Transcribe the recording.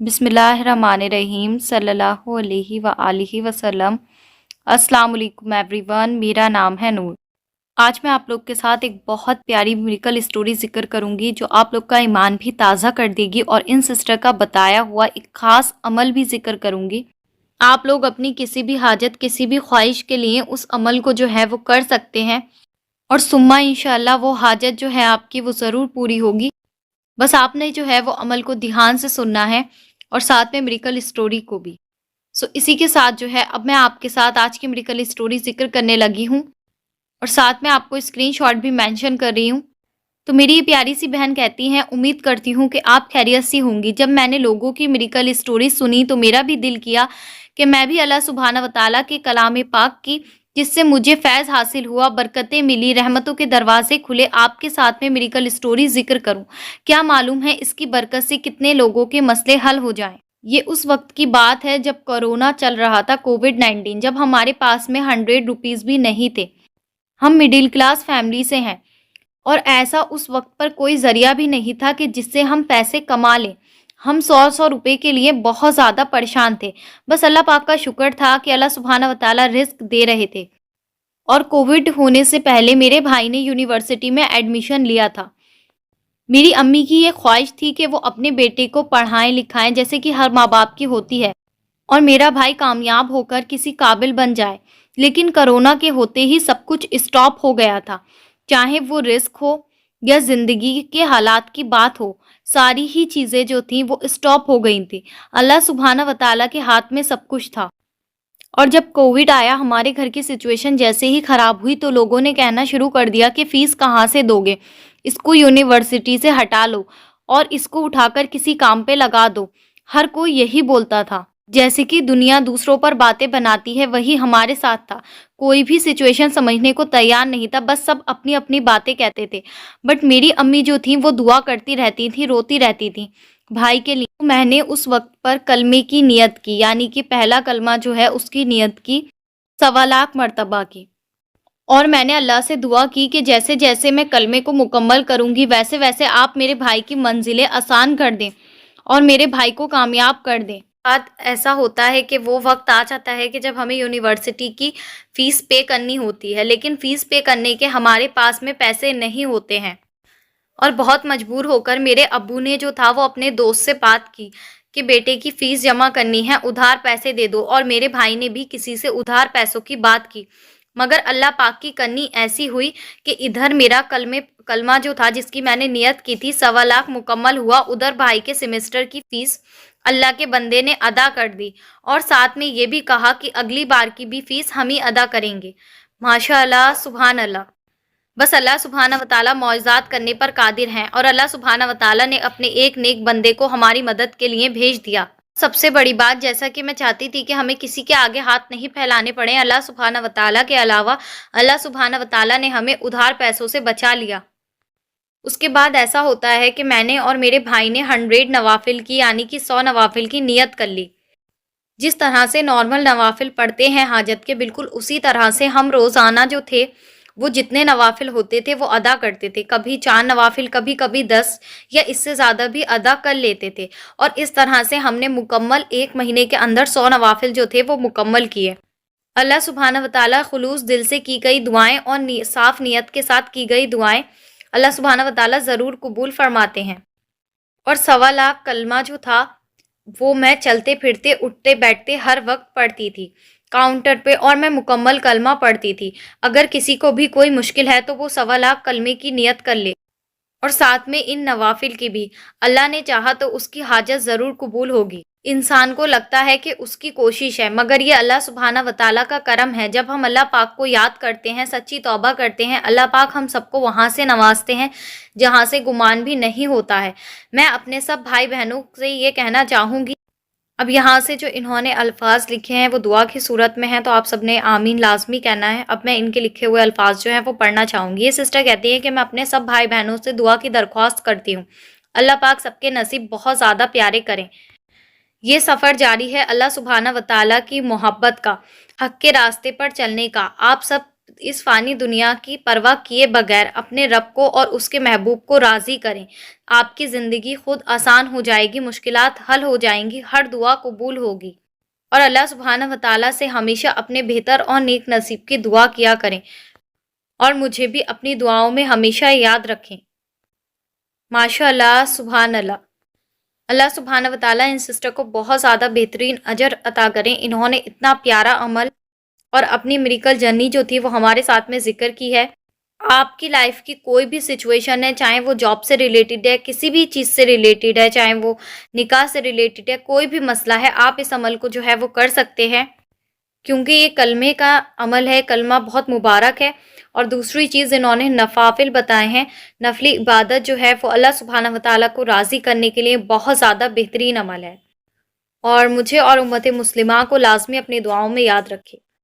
بسم اللہ الرحمن الرحیم صلی اللہ علیہ وآلہ وسلم۔ السلام علیکم ایوری ون، میرا نام ہے نور۔ آج میں آپ لوگ کے ساتھ ایک بہت پیاری میریکل اسٹوری ذکر کروں گی جو آپ لوگ کا ایمان بھی تازہ کر دے گی، اور ان سسٹر کا بتایا ہوا ایک خاص عمل بھی ذکر کروں گی۔ آپ لوگ اپنی کسی بھی حاجت، کسی بھی خواہش کے لیے اس عمل کو جو ہے وہ کر سکتے ہیں، اور ثم انشاءاللہ وہ حاجت جو ہے آپ کی وہ ضرور پوری ہوگی۔ بس آپ نے جو ہے وہ عمل کو دھیان سے سننا ہے، اور ساتھ میں میریکل اسٹوری کو بھی۔ اسی کے ساتھ جو ہے اب میں آپ کے ساتھ آج کی میریکل اسٹوری ذکر کرنے لگی ہوں، اور ساتھ میں آپ کو اسکرین شاٹ بھی مینشن کر رہی ہوں۔ تو میری یہ پیاری سی بہن کہتی ہیں، امید کرتی ہوں کہ آپ خیریت سی ہوں گی۔ جب میں نے لوگوں کی میریکل اسٹوری سنی تو میرا بھی دل کیا کہ میں بھی اللہ سبحانہ وتعالیٰ کے کلام پاک کی، جس سے مجھے فیض حاصل ہوا، برکتیں ملی، رحمتوں کے دروازے کھلے، آپ کے ساتھ میں میریکل اسٹوری ذکر کروں۔ کیا معلوم ہے اس کی برکت سے کتنے لوگوں کے مسئلے حل ہو جائیں۔ یہ اس وقت کی بات ہے جب کورونا چل رہا تھا، کووڈ-19، جب ہمارے پاس میں 100 روپیز بھی نہیں تھے۔ ہم مڈل کلاس فیملی سے ہیں، اور ایسا اس وقت پر کوئی ذریعہ بھی نہیں تھا کہ جس سے ہم پیسے کما لیں۔ ہم 100 روپے کے لیے بہت زیادہ پریشان تھے۔ بس اللہ پاک کا شکر تھا کہ اللہ سبحانہ وتعالیٰ رزق دے رہے تھے۔ اور کووڈ ہونے سے پہلے میرے بھائی نے یونیورسٹی میں ایڈمیشن لیا تھا۔ میری امی کی یہ خواہش تھی کہ وہ اپنے بیٹے کو پڑھائیں لکھائیں، جیسے کہ ہر ماں باپ کی ہوتی ہے، اور میرا بھائی کامیاب ہو کر کسی قابل بن جائے۔ لیکن کرونا کے ہوتے ہی سب کچھ اسٹاپ ہو گیا تھا، چاہے وہ رزق ہو یا زندگی کے حالات کی بات ہو، ساری ہی چیزیں جو تھیں وہ اسٹاپ ہو گئی تھیں۔ اللہ سبحانہ وتعالیٰ کے ہاتھ میں سب کچھ تھا۔ اور جب کووڈ آیا، ہمارے گھر کی سچویشن جیسے ہی خراب ہوئی تو لوگوں نے کہنا شروع کر دیا کہ فیس کہاں سے دو گے، اس کو یونیورسٹی سے ہٹا لو اور اس کو اٹھا کر کسی کام پہ لگا دو۔ ہر کوئی یہی بولتا تھا۔ جیسے کہ دنیا دوسروں پر باتیں بناتی ہے، وہی ہمارے ساتھ تھا۔ کوئی بھی سچویشن سمجھنے کو تیار نہیں تھا، بس سب اپنی اپنی باتیں کہتے تھے۔ بٹ میری امی جو تھیں وہ دعا کرتی رہتی تھیں، روتی رہتی تھیں بھائی کے لیے۔ میں نے اس وقت پر کلمے کی نیت کی، یعنی کہ پہلا کلمہ جو ہے اس کی نیت کی 1.25 مرتبہ کی، اور میں نے اللہ سے دعا کی کہ جیسے جیسے میں کلمے کو مکمل کروں گی ویسے ویسے آپ میرے بھائی کی منزلیں آسان کر دیں اور میرے بھائی کو کامیاب کر دیں۔ بات ایسا ہوتا ہے کہ وہ وقت آ جاتا ہے کہ جب ہمیں یونیورسٹی کی فیس پے کرنی ہوتی ہے، لیکن فیس پے کرنے کے ہمارے پاس میں پیسے نہیں ہوتے ہیں، اور بہت مجبور ہو کر میرے ابو نے جو تھا وہ اپنے دوست سے بات کی کہ بیٹے کی فیس جمع کرنی ہے، ادھار پیسے دے دو، اور میرے بھائی نے بھی کسی سے ادھار پیسوں کی بات کی۔ مگر اللہ پاک کی کرنی ایسی ہوئی کہ ادھر میرا کلمہ جو تھا جس کی میں نے نیت کی تھی 1.25 مکمل ہوا، ادھر بھائی کے سیمسٹر کی فیس اللہ کے بندے نے ادا کر دی، اور ساتھ میں یہ بھی کہا کہ اگلی بار کی بھی فیس ہم ہی ادا کریں گے۔ ماشاء اللہ، سبحان اللہ۔ بس اللہ سبحانہ وتعالیٰ معجزات کرنے پر قادر ہیں، اور اللہ سبحانہ وتعالیٰ نے اپنے ایک نیک بندے کو ہماری مدد کے لیے بھیج دیا۔ سب سے بڑی بات، جیسا کہ میں چاہتی تھی کہ ہمیں کسی کے آگے ہاتھ نہیں پھیلانے پڑے، اللہ سبحانہ وتعالیٰ کے علاوہ اللہ سبحانہ وتعالیٰ نے ہمیں ادھار پیسوں سے بچا لیا۔ اس کے بعد ایسا ہوتا ہے کہ میں نے اور میرے بھائی نے 100 نوافل کی، یعنی کہ 100 نوافل کی نیت کر لی۔ جس طرح سے نارمل نوافل پڑھتے ہیں حاجت کے، بالکل اسی طرح سے ہم روزانہ جو تھے وہ جتنے نوافل ہوتے تھے وہ ادا کرتے تھے، کبھی 4 نوافل، کبھی 10 یا اس سے زیادہ بھی ادا کر لیتے تھے، اور اس طرح سے ہم نے مکمل 1 مہینے کے اندر 100 نوافل جو تھے وہ مکمل کیے۔ اللہ سبحانہ وتعالیٰ خلوص دل سے کی گئی دعائیں اور صاف نیت کے ساتھ کی گئی دعائیں اللہ سبحانہ وتعالیٰ ضرور قبول فرماتے ہیں۔ اور 1.25 کلمہ جو تھا وہ میں چلتے پھرتے، اٹھتے بیٹھتے ہر وقت پڑھتی تھی کاؤنٹر پہ، اور میں مکمل کلمہ پڑھتی تھی۔ اگر کسی کو بھی کوئی مشکل ہے تو وہ 1.25 کلمے کی نیت کر لے، اور ساتھ میں ان نوافل کی بھی۔ اللہ نے چاہا تو اس کی حاجت ضرور قبول ہوگی۔ انسان کو لگتا ہے کہ اس کی کوشش ہے، مگر یہ اللہ سبحانہ وتعالیٰ کا کرم ہے۔ جب ہم اللہ پاک کو یاد کرتے ہیں، سچی توبہ کرتے ہیں، اللہ پاک ہم سب کو وہاں سے نوازتے ہیں جہاں سے گمان بھی نہیں ہوتا ہے۔ میں اپنے سب بھائی بہنوں سے یہ کہنا چاہوں گی، اب یہاں سے جو انہوں نے الفاظ لکھے ہیں وہ دعا کی صورت میں ہیں، تو آپ سب نے آمین لازمی کہنا ہے۔ اب میں ان کے لکھے ہوئے الفاظ جو ہیں وہ پڑھنا چاہوں گی۔ یہ سسٹر کہتی ہے کہ میں اپنے سب بھائی بہنوں سے دعا کی درخواست کرتی ہوں، اللہ پاک سب کے نصیب بہت زیادہ پیارے کریں۔ یہ سفر جاری ہے اللہ سبحانہ وتعالیٰ کی محبت کا، حق کے راستے پر چلنے کا۔ آپ سب اس فانی دنیا کی پرواہ کیے بغیر اپنے رب کو اور اس کے محبوب کو راضی کریں۔ آپ کی زندگی خود آسان ہو جائے گی، مشکلات حل ہو جائیں گی، ہر دعا قبول ہوگی۔ اور اللہ سبحانہ و تعالیٰ سے ہمیشہ اپنے بہتر اور نیک نصیب کی دعا کیا کریں، اور مجھے بھی اپنی دعاؤں میں ہمیشہ یاد رکھیں۔ ماشاء اللہ، سبحان اللہ۔ اللہ سبحانہ و تعالیٰ ان سسٹر کو بہت زیادہ بہترین اجر عطا کریں۔ انہوں نے اتنا پیارا عمل اور اپنی میریکل جرنی جو تھی وہ ہمارے ساتھ میں ذکر کی ہے۔ آپ کی لائف کی کوئی بھی سچویشن ہے، چاہے وہ جاب سے ریلیٹڈ ہے، کسی بھی چیز سے ریلیٹڈ ہے، چاہے وہ نکاح سے ریلیٹڈ ہے، کوئی بھی مسئلہ ہے، آپ اس عمل کو جو ہے وہ کر سکتے ہیں، کیونکہ یہ کلمے کا عمل ہے، کلمہ بہت مبارک ہے۔ اور دوسری چیز انہوں نے نوافل بتائے ہیں، نفلی عبادت جو ہے وہ اللہ سبحانہ و تعالیٰ کو راضی کرنے کے لیے بہت زیادہ بہترین عمل ہے، اور مجھے اور امت مسلمہ کو لازمی اپنی دعاؤں میں یاد رکھے۔